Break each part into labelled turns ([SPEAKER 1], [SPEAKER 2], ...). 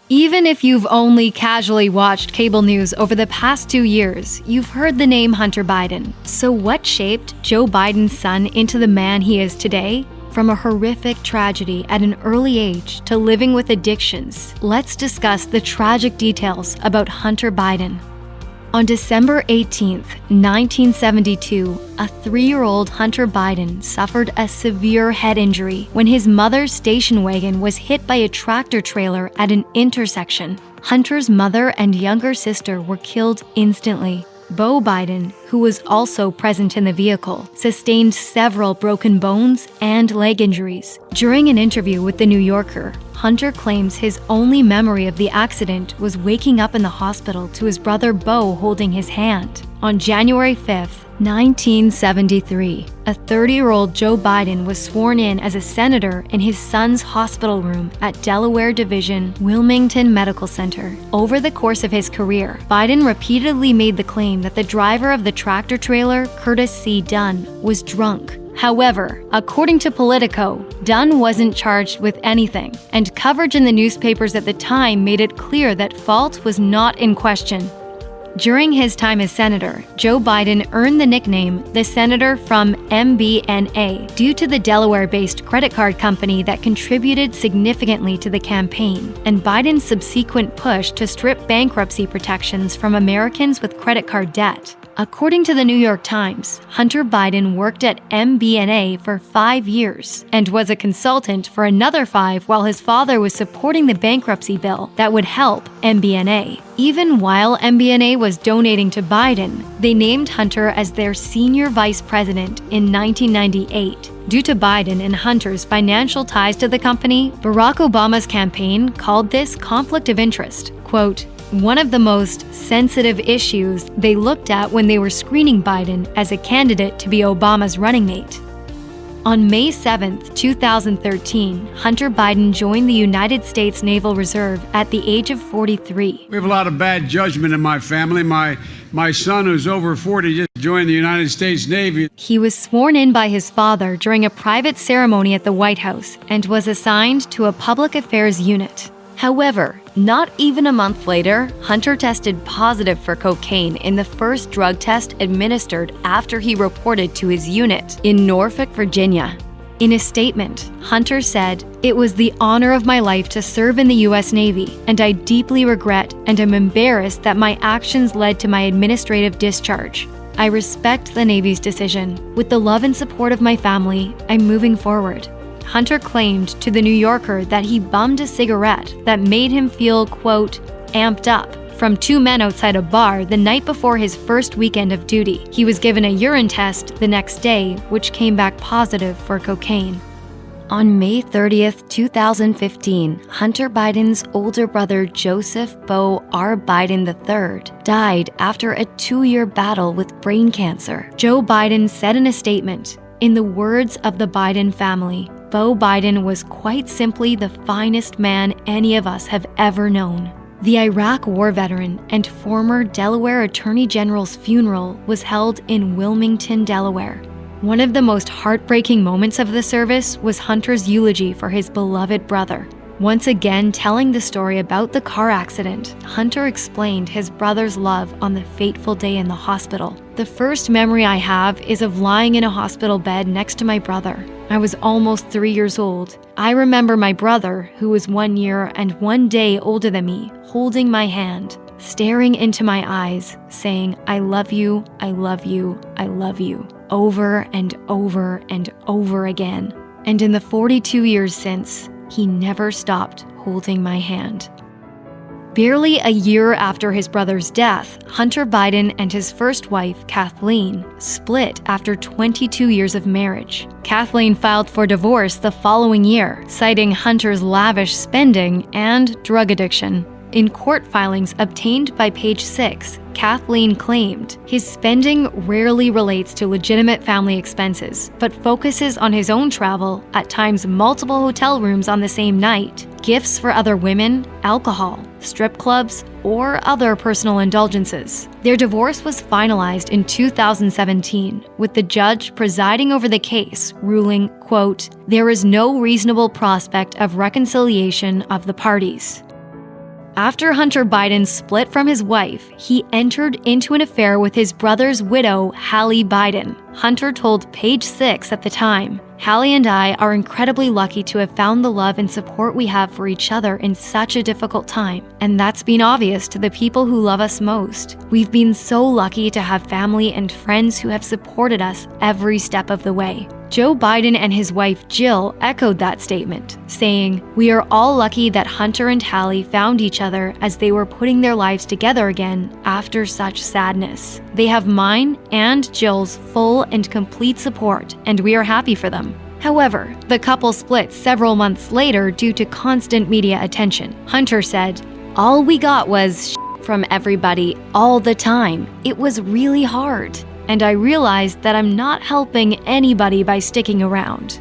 [SPEAKER 1] Even if you've only casually watched cable news over the past 2 years, you've heard the name Hunter Biden. So what shaped Joe Biden's son into the man he is today? From a horrific tragedy at an early age to living with addictions, let's discuss the tragic details about Hunter Biden. On December 18, 1972, a 3-year-old Hunter Biden suffered a severe head injury when his mother's station wagon was hit by a tractor trailer at an intersection. Hunter's mother and younger sister were killed instantly. Beau Biden, who was also present in the vehicle, sustained several broken bones and leg injuries. During an interview with The New Yorker, Hunter claims his only memory of the accident was waking up in the hospital to his brother Beau holding his hand. On January 5, 1973, a 30-year-old Joe Biden was sworn in as a senator in his son's hospital room at Delaware Division Wilmington Medical Center. Over the course of his career, Biden repeatedly made the claim that the driver of the tractor trailer, Curtis C. Dunn, was drunk. However, according to Politico, Dunn wasn't charged with anything, and coverage in the newspapers at the time made it clear that fault was not in question. During his time as senator, Joe Biden earned the nickname the Senator from MBNA due to the Delaware-based credit card company that contributed significantly to the campaign, and Biden's subsequent push to strip bankruptcy protections from Americans with credit card debt. According to the New York Times, Hunter Biden worked at MBNA for 5 years and was a consultant for another 5 while his father was supporting the bankruptcy bill that would help MBNA. Even while MBNA was donating to Biden, they named Hunter as their senior vice president in 1998. Due to Biden and Hunter's financial ties to the company, Barack Obama's campaign called this conflict of interest, quote, one of the most sensitive issues they looked at when they were screening Biden as a candidate to be Obama's running mate. On May 7, 2013, Hunter Biden joined the United States Naval Reserve at the age of 43.
[SPEAKER 2] We have a lot of bad judgment in my family. My son, who's over 40, just joined the United States Navy.
[SPEAKER 1] He was sworn in by his father during a private ceremony at the White House and was assigned to a public affairs unit. However, not even a month later, Hunter tested positive for cocaine in the first drug test administered after he reported to his unit in Norfolk, Virginia. In a statement, Hunter said, "It was the honor of my life to serve in the U.S. Navy, and I deeply regret and am embarrassed that my actions led to my administrative discharge. I respect the Navy's decision. With the love and support of my family, I'm moving forward." Hunter claimed to The New Yorker that he bummed a cigarette that made him feel, quote, amped up from 2 men outside a bar the night before his first weekend of duty. He was given a urine test the next day, which came back positive for cocaine. On May 30th, 2015, Hunter Biden's older brother Joseph Beau R. Biden III died after a 2-year battle with brain cancer. Joe Biden said in a statement, "In the words of the Biden family, Beau Biden was quite simply the finest man any of us have ever known." The Iraq war veteran and former Delaware Attorney General's funeral was held in Wilmington, Delaware. One of the most heartbreaking moments of the service was Hunter's eulogy for his beloved brother. Once again telling the story about the car accident, Hunter explained his brother's love on the fateful day in the hospital. "The first memory I have is of lying in a hospital bed next to my brother. I was almost 3 years old. I remember my brother, who was 1 year and 1 day older than me, holding my hand, staring into my eyes, saying, 'I love you, I love you, I love you,' over and over and over again. And in the 42 years since, he never stopped holding my hand." Barely a year after his brother's death, Hunter Biden and his first wife, Kathleen, split after 22 years of marriage. Kathleen filed for divorce the following year, citing Hunter's lavish spending and drug addiction. In court filings obtained by Page 6, Kathleen claimed his spending rarely relates to legitimate family expenses, but focuses on his own travel, at times multiple hotel rooms on the same night, gifts for other women, alcohol, strip clubs, or other personal indulgences. Their divorce was finalized in 2017, with the judge presiding over the case ruling, quote, "There is no reasonable prospect of reconciliation of the parties." After Hunter Biden split from his wife, he entered into an affair with his brother's widow, Hallie Biden. Hunter told Page Six at the time, "Hallie and I are incredibly lucky to have found the love and support we have for each other in such a difficult time, and that's been obvious to the people who love us most. We've been so lucky to have family and friends who have supported us every step of the way." Joe Biden and his wife Jill echoed that statement, saying, "We are all lucky that Hunter and Hallie found each other as they were putting their lives together again after such sadness. They have mine and Jill's full and complete support, and we are happy for them." However, the couple split several months later due to constant media attention. Hunter said, "All we got was from everybody all the time. It was really hard. And I realized that I'm not helping anybody by sticking around."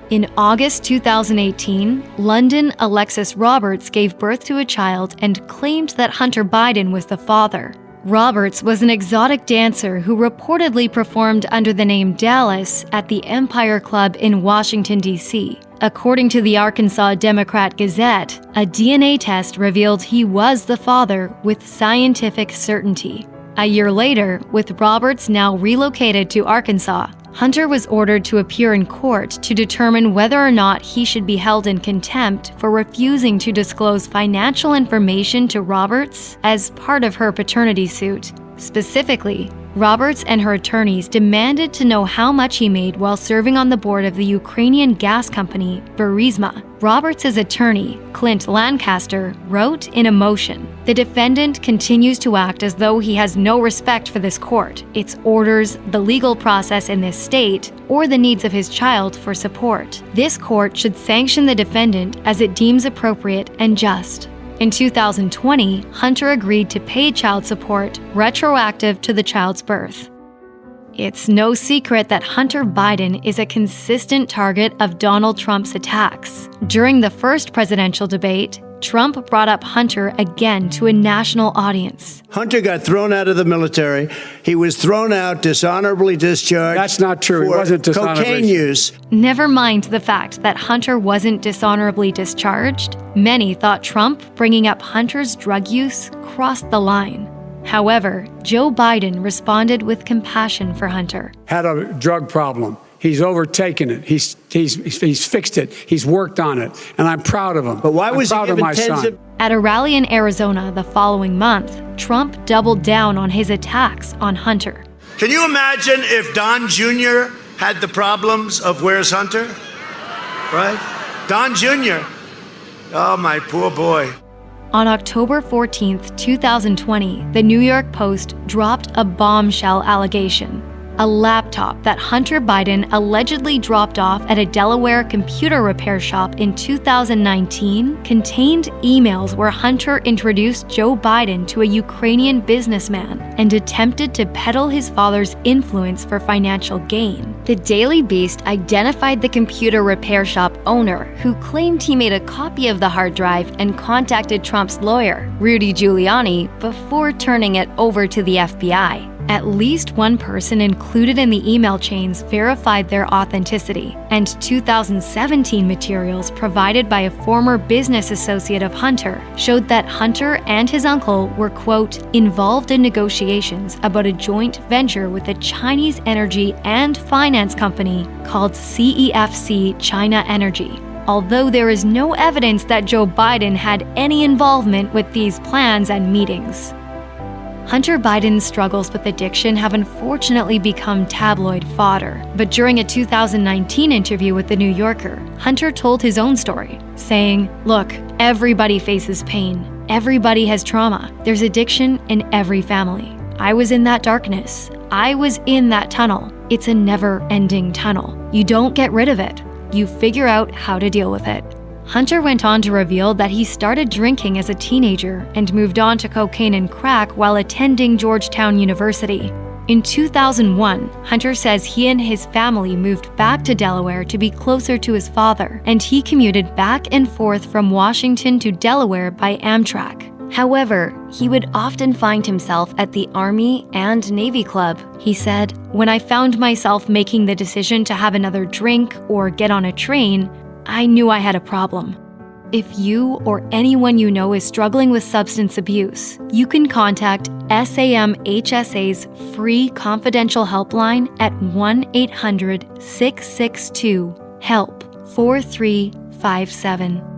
[SPEAKER 1] In August 2018, London Alexis Roberts gave birth to a child and claimed that Hunter Biden was the father. Roberts was an exotic dancer who reportedly performed under the name Dallas at the Empire Club in Washington, D.C. According to the Arkansas Democrat-Gazette, a DNA test revealed he was the father with scientific certainty. A year later, with Roberts now relocated to Arkansas, Hunter was ordered to appear in court to determine whether or not he should be held in contempt for refusing to disclose financial information to Roberts as part of her paternity suit. Specifically, Roberts and her attorneys demanded to know how much he made while serving on the board of the Ukrainian gas company, Burisma. Roberts' attorney, Clint Lancaster, wrote in a motion, "The defendant continues to act as though he has no respect for this court, its orders, the legal process in this state, or the needs of his child for support. This court should sanction the defendant as it deems appropriate and just." In 2020, Hunter agreed to pay child support retroactive to the child's birth. It's no secret that Hunter Biden is a consistent target of Donald Trump's attacks. During the first presidential debate, Trump brought up Hunter again to a national audience.
[SPEAKER 3] Hunter got thrown out of the military. He was thrown out, dishonorably discharged.
[SPEAKER 2] That's not true. He wasn't dishonorably.
[SPEAKER 3] Cocaine use.
[SPEAKER 1] Never mind the fact that Hunter wasn't dishonorably discharged, many thought Trump bringing up Hunter's drug use crossed the line. However, Joe Biden responded with compassion for Hunter.
[SPEAKER 2] Had a drug problem. He's overtaken it. He's fixed it. He's worked on it, and I'm proud of him.
[SPEAKER 3] But why was he
[SPEAKER 2] proud of
[SPEAKER 3] given
[SPEAKER 2] my son?
[SPEAKER 1] At a rally in Arizona the following month, Trump doubled down on his attacks on Hunter.
[SPEAKER 3] Can you imagine if Don Jr. had the problems of Where's Hunter? Right? Don Jr. Oh, my poor boy.
[SPEAKER 1] On October 14, 2020, the New York Post dropped a bombshell allegation. A laptop that Hunter Biden allegedly dropped off at a Delaware computer repair shop in 2019 contained emails where Hunter introduced Joe Biden to a Ukrainian businessman and attempted to peddle his father's influence for financial gain. The Daily Beast identified the computer repair shop owner, who claimed he made a copy of the hard drive and contacted Trump's lawyer, Rudy Giuliani, before turning it over to the FBI. At least one person included in the email chains verified their authenticity, and 2017 materials provided by a former business associate of Hunter showed that Hunter and his uncle were, quote, involved in negotiations about a joint venture with a Chinese energy and finance company called CEFC China Energy. Although there is no evidence that Joe Biden had any involvement with these plans and meetings. Hunter Biden's struggles with addiction have unfortunately become tabloid fodder, but during a 2019 interview with The New Yorker, Hunter told his own story, saying, "Look, everybody faces pain. Everybody has trauma. There's addiction in every family. I was in that darkness. I was in that tunnel. It's a never-ending tunnel. You don't get rid of it. You figure out how to deal with it." Hunter went on to reveal that he started drinking as a teenager and moved on to cocaine and crack while attending Georgetown University. In 2001, Hunter says he and his family moved back to Delaware to be closer to his father, and he commuted back and forth from Washington to Delaware by Amtrak. However, he would often find himself at the Army and Navy Club. He said, "When I found myself making the decision to have another drink or get on a train, I knew I had a problem." If you or anyone you know is struggling with substance abuse, you can contact SAMHSA's free confidential helpline at 1-800-662-HELP 4357.